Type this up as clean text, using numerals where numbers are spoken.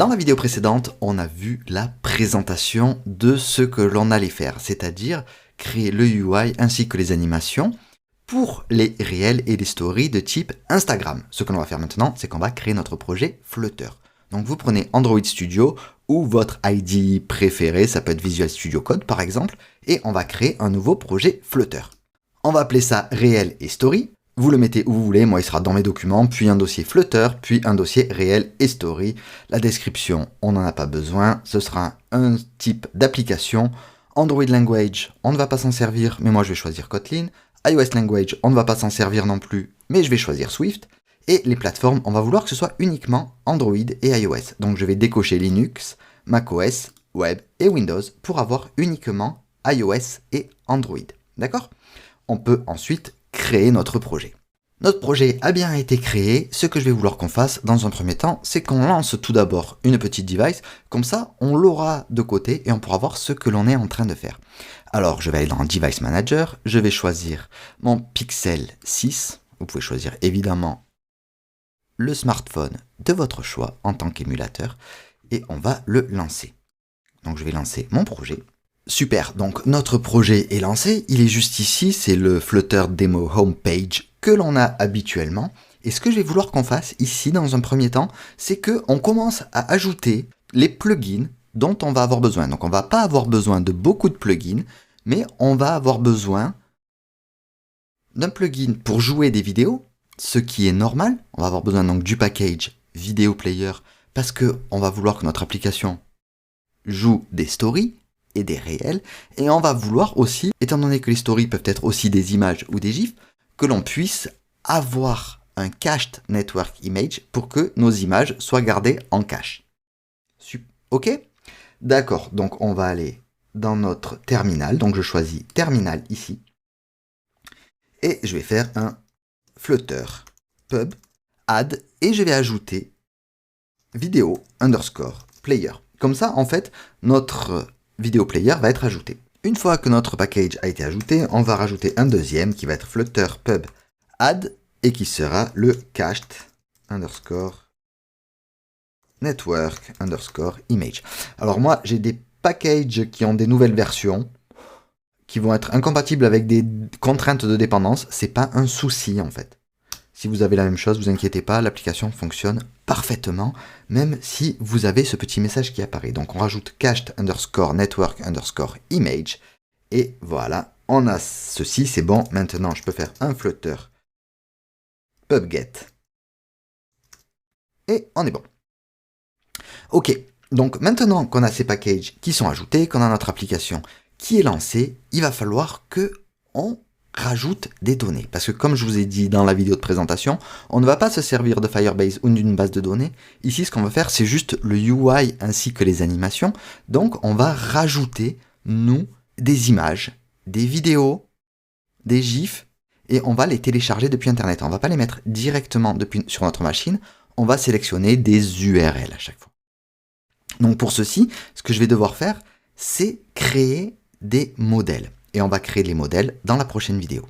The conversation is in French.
Dans la vidéo précédente, on a vu la présentation de ce que l'on allait faire, c'est-à-dire créer le UI ainsi que les animations pour les réels et les stories de type Instagram. Ce que l'on va faire maintenant, c'est qu'on va créer notre projet Flutter. Donc vous prenez Android Studio ou votre IDE préféré, ça peut être Visual Studio Code par exemple, et on va créer un nouveau projet Flutter. On va appeler ça réel et story. Vous le mettez où vous voulez, moi il sera dans mes documents, puis un dossier Flutter, puis un dossier réel et story. La description, on n'en a pas besoin, ce sera un type d'application. Android Language, on ne va pas s'en servir, mais moi je vais choisir Kotlin. iOS Language, on ne va pas s'en servir non plus, mais je vais choisir Swift. Et les plateformes, on va vouloir que ce soit uniquement Android et iOS. Donc je vais décocher Linux, macOS, Web et Windows pour avoir uniquement iOS et Android. D'accord ? On peut ensuite créer notre projet. Notre projet a bien été créé. Ce que je vais vouloir qu'on fasse dans un premier temps, c'est qu'on lance tout d'abord une petite device. Comme ça, on l'aura de côté et on pourra voir ce que l'on est en train de faire. Alors, je vais aller dans Device Manager. Je vais choisir mon Pixel 6. Vous pouvez choisir évidemment le smartphone de votre choix en tant qu'émulateur. Et on va le lancer. Donc, je vais lancer mon projet. Super, donc notre projet est lancé, il est juste ici, c'est le Flutter Demo Homepage que l'on a habituellement. Et ce que je vais vouloir qu'on fasse ici dans un premier temps, c'est qu'on commence à ajouter les plugins dont on va avoir besoin. Donc on va pas avoir besoin de beaucoup de plugins, mais on va avoir besoin d'un plugin pour jouer des vidéos, ce qui est normal. On va avoir besoin donc du package Video Player parce qu'on va vouloir que notre application joue des stories et des réels, et on va vouloir aussi, étant donné que les stories peuvent être aussi des images ou des gifs, que l'on puisse avoir un cached network image pour que nos images soient gardées en cache. Ok ? D'accord, donc on va aller dans notre terminal, donc je choisis terminal ici, et je vais faire un flutter pub add, et je vais ajouter vidéo underscore player. Comme ça, en fait, notre vidéo player va être ajouté. Une fois que notre package a été ajouté, on va rajouter un deuxième qui va être flutter pub add et qui sera le cached underscore network underscore image. Alors moi, j'ai des packages qui ont des nouvelles versions qui vont être incompatibles avec des contraintes de dépendance. C'est pas un souci en fait. Si vous avez la même chose, vous inquiétez pas, l'application fonctionne parfaitement, même si vous avez ce petit message qui apparaît. Donc on rajoute cached underscore network underscore image, et voilà, on a ceci, c'est bon. Maintenant, je peux faire un flutter pubget, et on est bon. Ok, donc maintenant qu'on a ces packages qui sont ajoutés, qu'on a notre application qui est lancée, il va falloir que on rajoute des données. Parce que comme je vous ai dit dans la vidéo de présentation, on ne va pas se servir de Firebase ou d'une base de données. Ici, ce qu'on va faire, c'est juste le UI ainsi que les animations. Donc, on va rajouter, nous, des images, des vidéos, des gifs, et on va les télécharger depuis Internet. On ne va pas les mettre directement sur notre machine. On va sélectionner des URL à chaque fois. Donc, pour ceci, ce que je vais devoir faire, c'est créer des modèles. Et on va créer les modèles dans la prochaine vidéo.